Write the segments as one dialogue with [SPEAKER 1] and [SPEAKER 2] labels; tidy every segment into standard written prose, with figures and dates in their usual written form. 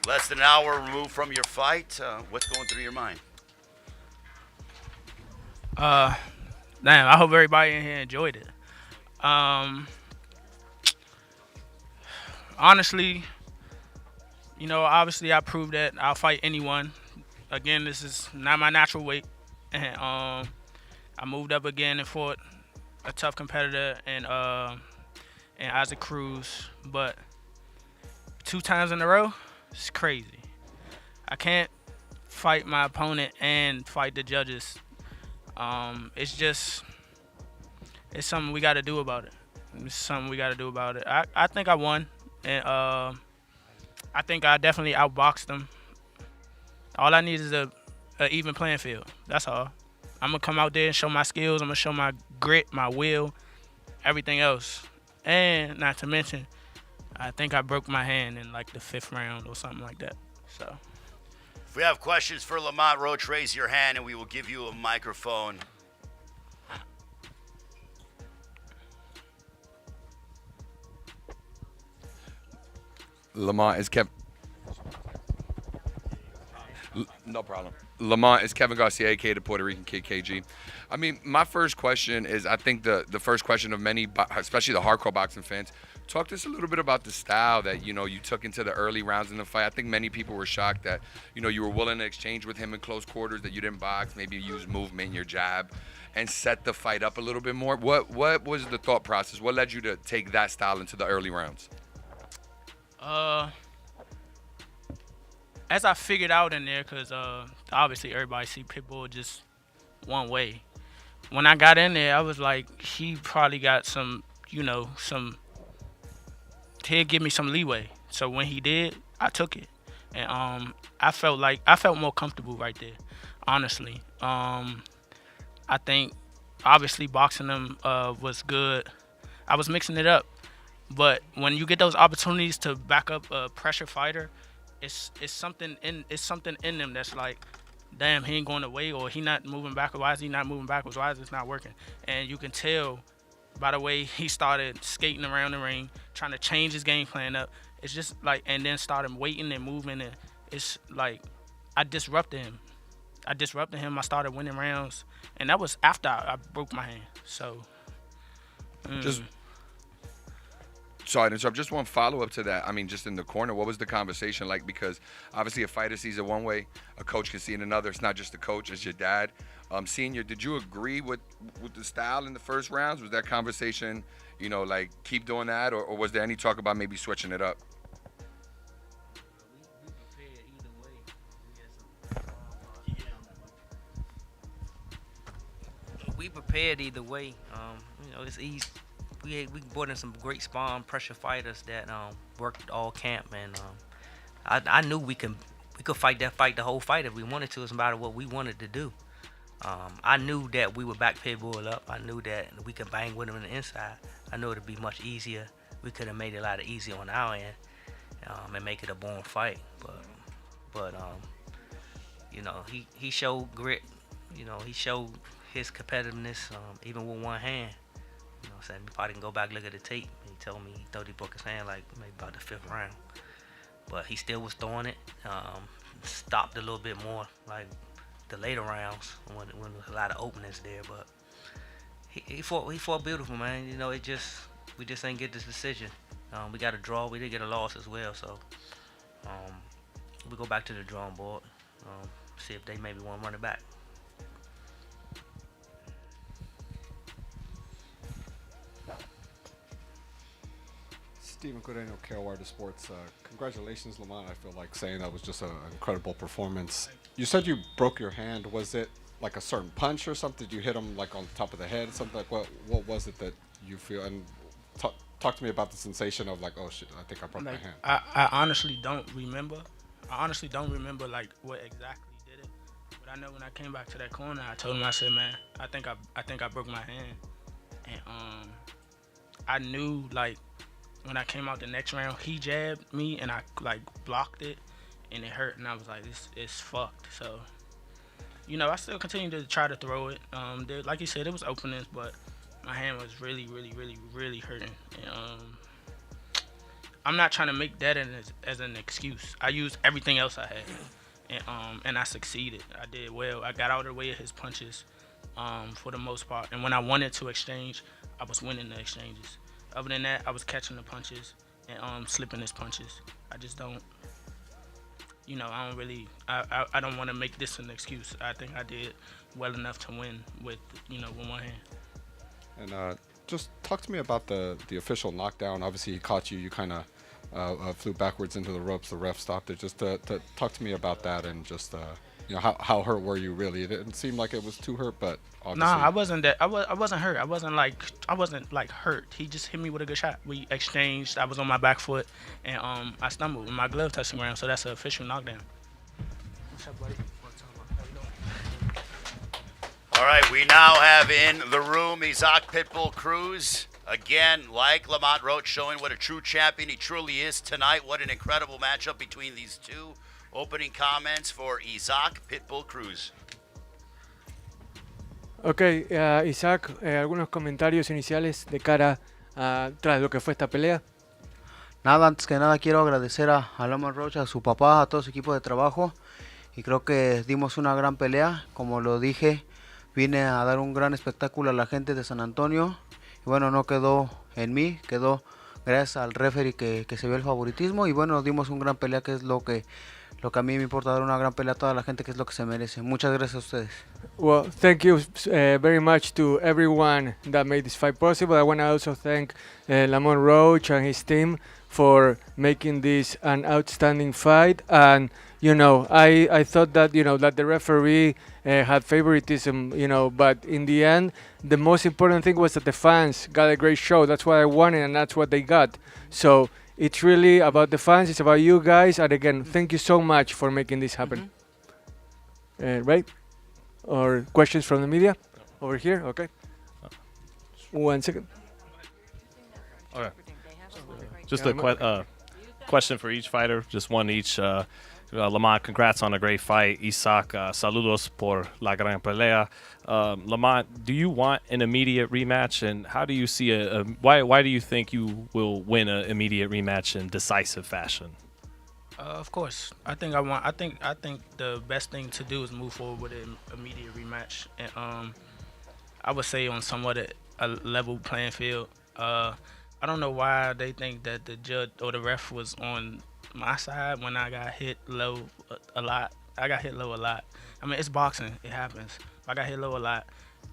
[SPEAKER 1] Less than an hour removed from your fight. What's going through your mind?
[SPEAKER 2] Uh, Damn. I hope everybody in here enjoyed it. Um, Honestly, obviously I proved that I'll fight anyone. Again, this is not my natural weight, and I moved up again and fought a tough competitor and Isaac Cruz, but 2 times in a row, it's crazy. I can't fight my opponent and fight the judges. It's just it's something we got to do about it. It's something we got to do about it. I think I won, and I think I definitely outboxed them. All I need is a even playing field. That's all. I'm gonna come out there and show my skills. I'm gonna show my grit, my will, everything else. And not to mention, I think I broke my hand in like the fifth round or something like that. So
[SPEAKER 1] If we have questions for Lamont Roach, raise your hand and we will give you a microphone.
[SPEAKER 3] Lamont is Kevin. No problem. Lamont is Kevin Garcia, aka the Puerto Rican Kid KG. I mean, my first question is, I think the first question of many, especially the hardcore boxing fans, talk to us a little bit about the style that you took into the early rounds in the fight. I think many people were shocked that you were willing to exchange with him in close quarters, that you didn't box, maybe use movement, your jab, and set the fight up a little bit more. What was the thought process? What led you to take that style into the early rounds?
[SPEAKER 2] uh, as I figured out in there, cause obviously everybody see Pitbull just one way. When I got in there, I was like, he probably got some. He'd give me some leeway. So when he did, I took it, and I felt more comfortable right there. Honestly, I think obviously boxing them was good. I was mixing it up, but when you get those opportunities to back up a pressure fighter, it's something in them that's like, damn, he ain't going away, or he not moving backwards. Why is he not moving backwards? Why is this not working? And you can tell by the way he started skating around the ring, trying to change his game plan up. It's just like, and then started waiting and moving, and it's like I disrupted him. I started winning rounds, and that was after I broke my hand. So,
[SPEAKER 3] Just
[SPEAKER 2] mm,
[SPEAKER 3] sorry to interrupt. Just one follow up to that. I mean, just in the corner, what was the conversation like? Because obviously, a fighter sees it one way, a coach can see it another. It's not just the coach; it's your dad. Senior, did you agree with the style in the first rounds? Was that conversation, like keep doing that, or was there any talk about maybe switching it up?
[SPEAKER 4] We prepared either way. It's easy. We brought in some great spawn pressure fighters that worked all camp, and I knew we could fight that fight the whole fight if we wanted to. It's a matter of what we wanted to do. I knew that we would back Pitbull up. I knew that we could bang with him on the inside. I knew it'd be much easier. We could have made it a lot easier on our end, and make it a born fight. But he showed grit. He showed his competitiveness, even with one hand. What I'm saying? You probably can go back look at the tape. He told me he thought he broke his hand like maybe about the fifth round, but he still was throwing it. Stopped a little bit more like the later rounds when there was a lot of openings there. But he fought beautiful, man. We just ain't get this decision. We got a draw. We did get a loss as well. So um, we go back to the drawing board. See if they maybe want to run it back.
[SPEAKER 5] Stephen Coreno, KOR Sports. Congratulations, Lamont. I feel like saying that was just an incredible performance. You said you broke your hand. Was it like a certain punch or something? Did you hit him like on top of the head? Something like what was it that you feel? And talk to me about the sensation of like, oh shit, I think I broke my
[SPEAKER 2] like
[SPEAKER 5] hand.
[SPEAKER 2] I honestly don't remember. I honestly don't remember like what exactly did it. But I know when I came back to that corner, I told him, I said, man, I think I broke my hand, and I knew like when I came out the next round, he jabbed me and I like blocked it, and it hurt, and I was like, it's fucked. So I still continued to try to throw it. Like you said, it was openings, but my hand was really, really, really, really hurting. And I'm not trying to make that as an excuse. I used everything else I had, and I succeeded. I did well. I got out of the way of his punches, for the most part. And when I wanted to exchange, I was winning the exchanges. Other than that, I was catching the punches and slipping his punches. I just don't. I don't really. I don't want to make this an excuse. I think I did well enough to win with with one hand.
[SPEAKER 5] And just talk to me about the official knockdown. Obviously, he caught you. You kind of flew backwards into the ropes. The ref stopped it. Just to talk to me about that and just how hurt were you really? It didn't seem like it was too hurt, but obviously.
[SPEAKER 2] Nah, I wasn't that. I wasn't hurt. I wasn't like hurt. He just hit me with a good shot. We exchanged. I was on my back foot and I stumbled and my glove touched the ground. So that's an official knockdown. What's up, buddy?
[SPEAKER 1] All right, we now have in the room Isaac Pitbull Cruz. Again, like Lamont Roach, showing what a true champion he truly is tonight. What an incredible matchup between these two. Opening comments for Isaac Pitbull Cruz.
[SPEAKER 6] Ok, Isaac, algunos comentarios iniciales de cara a tras lo que fue esta pelea.
[SPEAKER 7] Nada, antes que nada quiero agradecer a Lamont Roach, a su papá, a todo su equipo de trabajo. Y creo que dimos una gran pelea. Como lo dije, vine a dar un gran espectáculo a la gente de San Antonio. Y bueno, no quedó en mí, quedó gracias al referee que se vio el favoritismo. Y bueno, dimos una gran pelea, que es lo que a mí me importa, dar una gran pelea a toda la gente, que es lo que se merece. Muchas gracias a ustedes.
[SPEAKER 6] Well, thank you very much to everyone that made this fight possible. I want to also thank Lamont Roach and his team for making this an outstanding fight. And I thought that that the referee had favoritism, but in the end, the most important thing was that the fans got a great show. That's what I wanted, and that's what they got. So it's really about the fans. It's about you guys. And again, thank you so much for making this happen. Right? Or questions from the media? Over here? Okay. 1 second.
[SPEAKER 8] Okay. Just a question for each fighter, just one each. Lamont, congrats on a great fight. Isaac, saludos por la gran pelea. Lamont, do you want an immediate rematch, and how do you see why do you think you will win an immediate rematch in decisive fashion?
[SPEAKER 2] Of course, I think the best thing to do is move forward with an immediate rematch, and I would say on somewhat a level playing field. I don't know why they think that the judge or the ref was on my side when I got hit low a lot. I got hit low a lot. I mean, it's boxing. It happens. I got hit low a lot,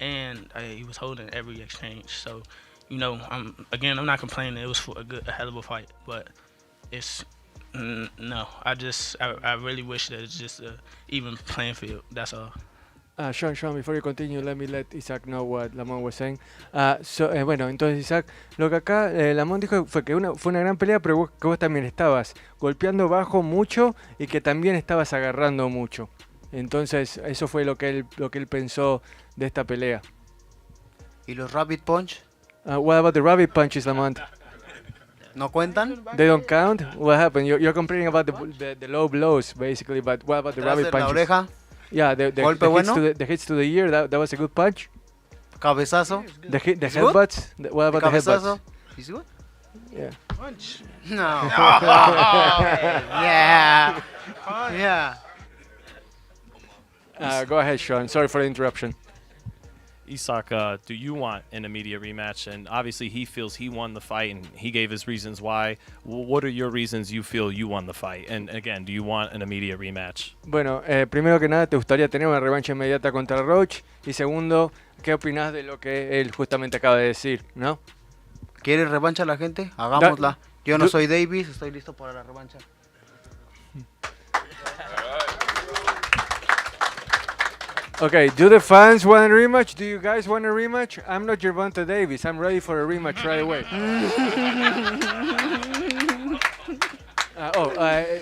[SPEAKER 2] and he was holding every exchange. So, I'm not complaining. It was for a hell of a fight, but it's no. I really wish that it's just an even playing field. That's all.
[SPEAKER 6] Sean, before you continue, let me let Isaac know what Lamont was saying. Bueno, entonces Isaac, lo que acá Lamont dijo fue que fue una gran pelea, pero que vos también estabas golpeando bajo mucho y que también estabas agarrando mucho. Entonces eso fue lo que él pensó de esta pelea.
[SPEAKER 7] ¿Y los rabbit punch?
[SPEAKER 6] What about the rabbit punches, Lamont?
[SPEAKER 7] ¿No cuentan?
[SPEAKER 6] They don't count? What happened? You're complaining about the low blows, basically, but what about the rabbit punches?
[SPEAKER 7] La oreja.
[SPEAKER 6] Yeah, the hits to the ear, that was a good punch.
[SPEAKER 7] Cabezazo.
[SPEAKER 6] The headbutts. What about the headbutts?
[SPEAKER 7] He's good?
[SPEAKER 6] Yeah.
[SPEAKER 2] Punch.
[SPEAKER 7] No. Yeah. Yeah.
[SPEAKER 6] Go ahead, Sean. Sorry for the interruption.
[SPEAKER 8] Isaac, do you want an immediate rematch? And obviously he feels he won the fight, and he gave his reasons why. What are your reasons you feel you won the fight? And again, do you want an immediate rematch?
[SPEAKER 6] Bueno, primero que nada, ¿te gustaría tener una revancha inmediata contra Roach? Y segundo, ¿qué opinás de lo que él justamente acaba de decir, no?
[SPEAKER 7] ¿Quiere revancha la gente? Hagámosla. Yo no soy Davis, estoy listo para la revancha.
[SPEAKER 6] Okay, do the fans want a rematch? Do you guys want a rematch? I'm not Gervonta Davis. I'm ready for a rematch right away.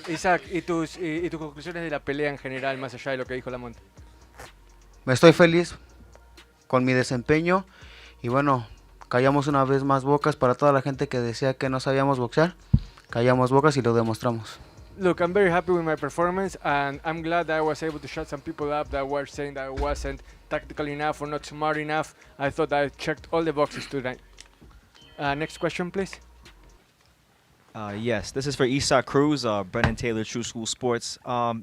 [SPEAKER 6] Isaac, ¿y tus conclusiones de la pelea en general, más allá de lo que dijo Lamont?
[SPEAKER 7] Me estoy feliz con mi desempeño y bueno, callamos una vez más bocas para toda la gente que decía que no sabíamos boxear. Callamos bocas y lo demostramos.
[SPEAKER 6] Look, I'm very happy with my performance, and I'm glad that I was able to shut some people up that were saying that I wasn't tactical enough or not smart enough. I thought I checked all the boxes tonight. Next question, please.
[SPEAKER 9] Yes, this is for Isak Cruz, Brennan Taylor, True School Sports.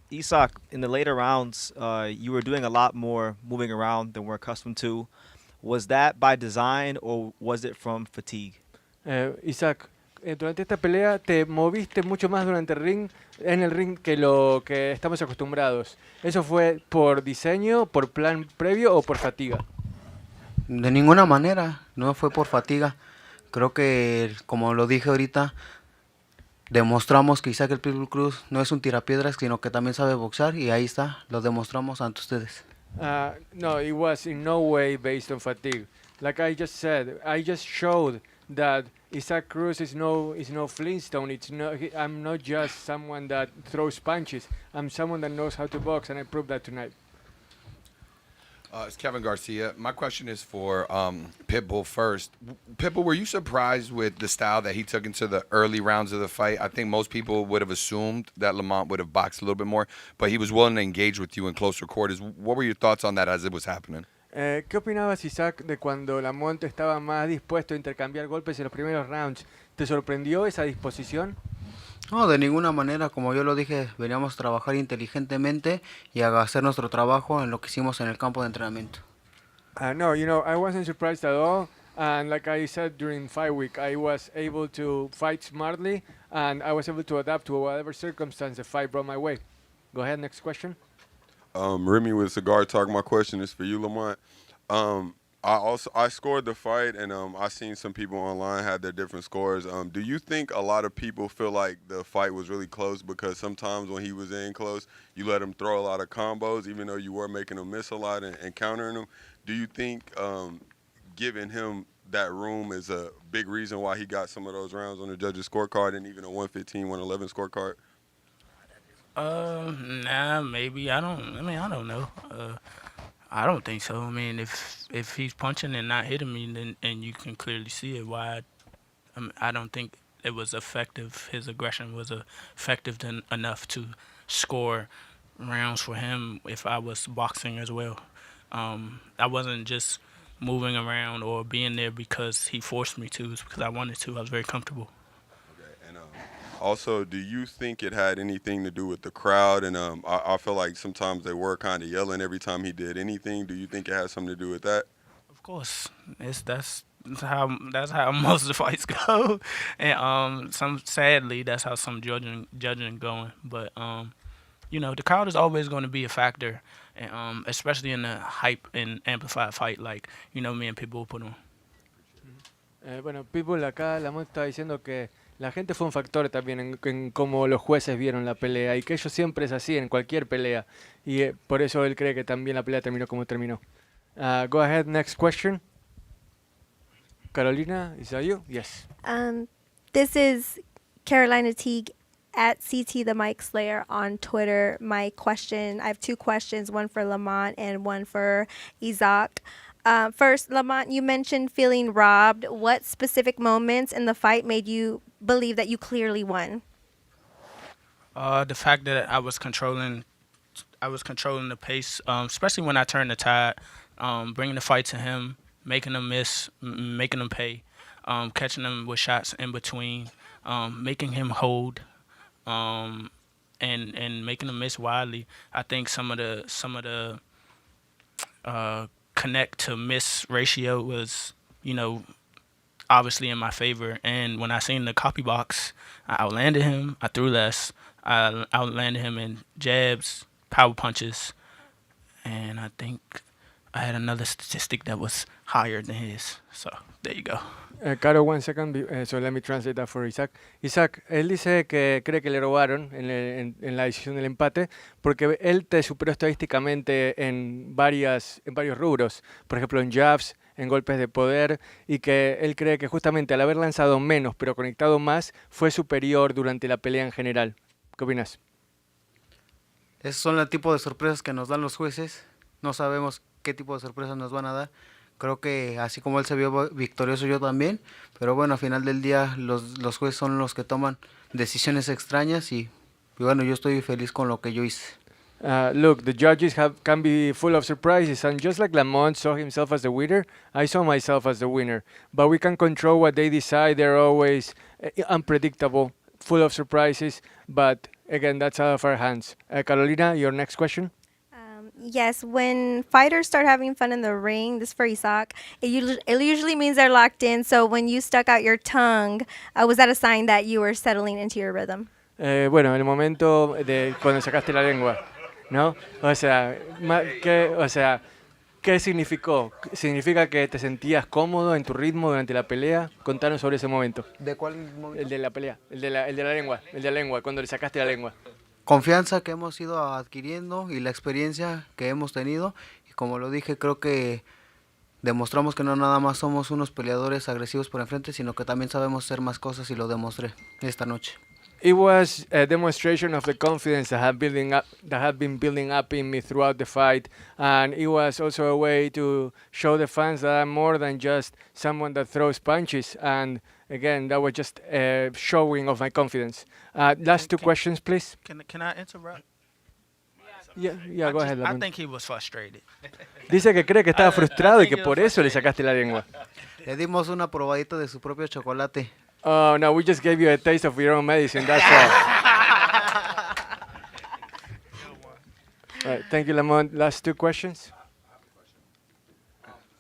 [SPEAKER 9] Isak, in the later rounds, you were doing a lot more moving around than we're accustomed to. Was that by design or was it from fatigue?
[SPEAKER 6] Isaac, durante esta pelea te moviste mucho más durante el ring, en el ring que lo que estamos acostumbrados. ¿Eso fue por diseño, por plan previo o por fatiga?
[SPEAKER 7] De ninguna manera, no fue por fatiga. Creo que, como lo dije ahorita, demostramos que Isaac el Pitbull Cruz no es un tirapiedras, sino que también sabe boxear y ahí está, lo demostramos ante ustedes.
[SPEAKER 6] No, it was in no way based on fatigue. Like I just said, I just showed that Isaac Cruz is no Flintstone. I'm not just someone that throws punches. I'm someone that knows how to box, and I proved that tonight.
[SPEAKER 3] It's Kevin Garcia. My question is for Pitbull first. Pitbull, were you surprised with the style that he took into the early rounds of the fight? I think most people would have assumed that Lamont would have boxed a little bit more, but he was willing to engage with you in closer quarters. What were your thoughts on that as it was happening?
[SPEAKER 6] ¿Qué opinabas, Isaac, de cuando Lamont estaba más dispuesto a intercambiar golpes en los primeros rounds? ¿Te sorprendió esa disposición?
[SPEAKER 7] No, de ninguna manera, como yo lo dije, veníamos a trabajar inteligentemente y a hacer nuestro trabajo en lo que hicimos en el campo de entrenamiento.
[SPEAKER 6] No, I wasn't surprised at all. And like I said during fight week, I was able to fight smartly and I was able to adapt to whatever circumstance the fight brought my way. Go ahead, next question.
[SPEAKER 10] Remy with Cigar Talk. My question is for you, Lamont. I scored the fight, and I seen some people online had their different scores. Do you think a lot of people feel like the fight was really close because sometimes when he was in close, you let him throw a lot of combos, even though you were making him miss a lot and countering him? Do you think giving him that room is a big reason why he got some of those rounds on the judges' scorecard and even a 115, 111 scorecard?
[SPEAKER 2] Nah, maybe. I don't know. I don't think so. I mean, if he's punching and not hitting me, then and you can clearly see it. I don't think it was effective. His aggression was effective enough to score rounds for him if I was boxing as well. I wasn't just moving around or being there because he forced me to. It was because I wanted to. I was very comfortable.
[SPEAKER 10] Also, do you think it had anything to do with the crowd? And I feel like sometimes they were kind of yelling every time he did anything. Do you think it has something to do with that?
[SPEAKER 2] Of course, that's how most of the fights go, and sadly that's how some judging going. But the crowd is always going to be a factor, and especially in a hype and amplified fight like me and Pitbull put on.
[SPEAKER 6] Bueno, Pitbull acá, Lamont está diciendo que la gente fue un factor también en cómo los jueces vieron la pelea y que ellos siempre es así en cualquier pelea y por eso él cree que también la pelea terminó como terminó. Go ahead, next question. Carolina, is that you? Yes.
[SPEAKER 11] This is Carolina Teague at CT the Mike Slayer on Twitter. I have two questions, one for Lamont and one for Isaac. First, Lamont, you mentioned feeling robbed. What specific moments in the fight made you believe that you clearly won?
[SPEAKER 2] The fact that I was controlling the pace, especially when I turned the tide, bringing the fight to him, making him miss, making him pay, catching him with shots in between, making him hold, and making him miss widely. I think some of the connect to miss ratio was, obviously in my favor. And when I seen the copy box, I outlanded him. I threw less. I outlanded him in jabs, power punches, and I think I had another statistic that was higher than his. So there you go.
[SPEAKER 6] Caro, 1 second, so let me translate that for Isaac. Isaac, él dice que cree que le robaron en la decisión del empate porque él te superó estadísticamente en varios rubros, por ejemplo en jabs, en golpes de poder, y que él cree que justamente al haber lanzado menos pero conectado más fue superior durante la pelea en general. ¿Qué opinas?
[SPEAKER 7] Esos son el tipo de sorpresas que nos dan los jueces. No sabemos qué tipo de sorpresas nos van a dar. Creo que así como él se vio victorioso, yo también. Pero bueno, al final del día los jueces son los que toman decisiones extrañas y bueno, yo estoy feliz con lo que yo hice.
[SPEAKER 6] Look, the judges can be full of surprises, and just like Lamont saw himself as the winner, I saw myself as the winner. But we can control what they decide. They're always unpredictable, full of surprises. But again, that's out of our hands. Carolina, your next question.
[SPEAKER 11] Yes, when fighters start having fun in the ring, this for Isaac, it usually means they're locked in. So when you stuck out your tongue, was that a sign that you were settling into your rhythm?
[SPEAKER 6] Bueno, el momento de cuando sacaste la lengua, ¿no? O sea, ¿qué significó? ¿Significa que te sentías cómodo en tu ritmo durante la pelea? Contanos sobre ese momento.
[SPEAKER 7] ¿De cuál momento?
[SPEAKER 6] El de la pelea, el de la lengua, cuando le sacaste la lengua.
[SPEAKER 7] Confianza que hemos ido adquiriendo y la experiencia que hemos tenido. Y como lo dije, creo que demostramos que no nada más somos unos peleadores agresivos por enfrente, sino que también sabemos hacer más cosas y lo demostré esta noche.
[SPEAKER 6] It was a demonstration of the confidence that had been building up in me throughout the fight, and it was also a way to show the fans that I'm more than just someone that throws punches. And again, that was just a showing of my confidence. Last two questions, please.
[SPEAKER 2] Can I interrupt?
[SPEAKER 6] Yeah, go ahead.
[SPEAKER 2] I
[SPEAKER 6] Lamont.
[SPEAKER 2] think he was frustrated.
[SPEAKER 6] Dice que cree que estaba frustrado y que por eso le sacaste la lengua.
[SPEAKER 7] Le dimos una probadita de su propio chocolate.
[SPEAKER 6] Oh no, we just gave you a taste of your own medicine. That's all. All right, thank you, Lamont. Last two questions.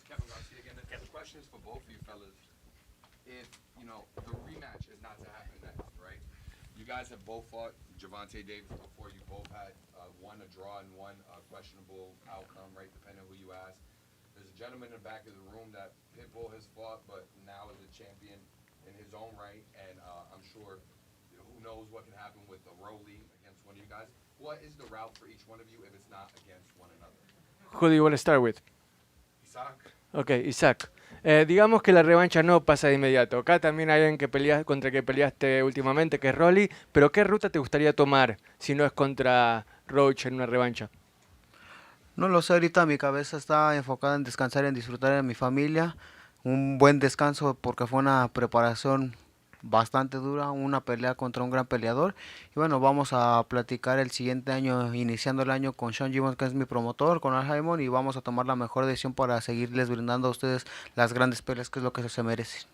[SPEAKER 3] Kevin Garcia again. The question is for both of you fellas. If, the rematch is not to happen next, right? You guys have both fought Gervonta Davis before. You both had one a draw and one questionable outcome, right, depending on who you ask. There's a gentleman in the back of the room that Pitbull has fought, but now is a champion in his own right, and I'm sure who knows what can happen with the Rolly against one of you guys. What is the route for each one of you if it's not against one another?
[SPEAKER 6] Who do you want to start with?
[SPEAKER 3] Isaac?
[SPEAKER 6] Okay, Isaac. Digamos que la revancha no pasa de inmediato. Acá también hay alguien contra que peleaste últimamente, que es Rolly, pero ¿qué ruta te gustaría tomar si no es contra Roach en una revancha?
[SPEAKER 7] No lo sé, ahorita mi cabeza está enfocada en descansar, en disfrutar de mi familia. Un buen descanso porque fue una preparación bastante dura, una pelea contra un gran peleador. Y bueno, vamos a platicar el siguiente año, iniciando el año con Sean Gibbons, que es mi promotor, con Al Haymon, y vamos a tomar la mejor decisión para seguirles brindando a ustedes las grandes peleas, que es lo que se merecen.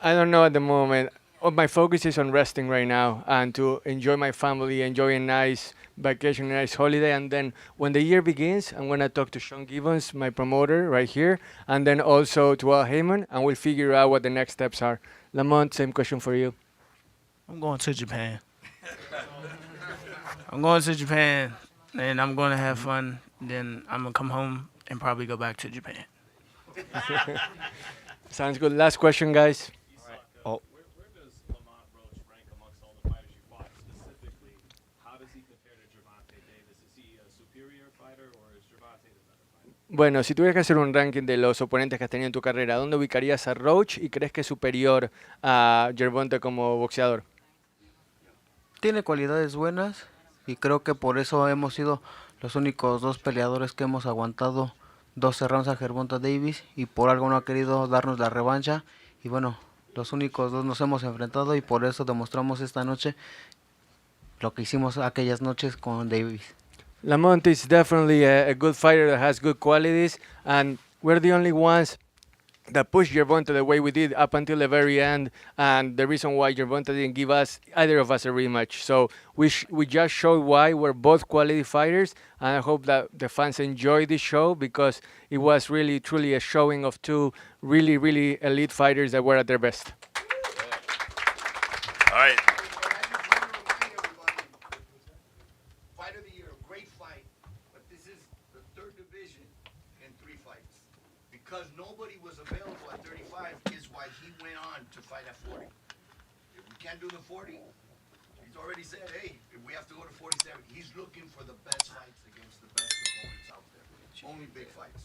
[SPEAKER 6] I don't know at the moment. My focus is on resting right now and to enjoy my family, enjoy a nice vacation, a nice holiday. And then when the year begins, I'm going to talk to Sean Gibbons, my promoter right here, and then also to Al Heyman, and we'll figure out what the next steps are. Lamont, same question for you.
[SPEAKER 2] I'm going to Japan. I'm going to Japan, and I'm going to have fun. Then I'm going to come home and probably go back to Japan.
[SPEAKER 6] Sounds good. Last question, guys.
[SPEAKER 8] Where does Lamont Roach rank amongst all the fighters you fought? Specifically, how does he compare to Gervonta Davis? Is he a superior fighter or is Gervonta the better fighter?
[SPEAKER 6] Bueno, si tuvieras que hacer un ranking de los oponentes que has tenido en tu carrera, ¿dónde ubicarías a Roach y crees que es superior a Gervonta como boxeador?
[SPEAKER 7] Tiene cualidades buenas y creo que por eso hemos sido los únicos dos peleadores que hemos aguantado 12 rounds a Gervonta Davis, y por algo no ha querido darnos la revancha. Y bueno, los únicos dos nos hemos enfrentado y por eso demostramos esta noche lo que hicimos aquellas noches con Davis.
[SPEAKER 6] Lamont is definitely a good fighter that has good qualities, and we're the only ones that pushed Gervonta the way we did up until the very end, and the reason why Gervonta didn't give either of us a rematch. So we just showed why we're both quality fighters, and I hope that the fans enjoy this show because it was really, truly a showing of two really, really elite fighters that were at their best.
[SPEAKER 1] All right.
[SPEAKER 12] Fight of the year, great fight, but this is the third division in 3 fights. Because nobody was available at 35 is why he went on to fight at 40. If we can't do the 40, he's already said, hey, if we have to go to 47, he's looking for the best fights against the best opponents out there. Only big fights.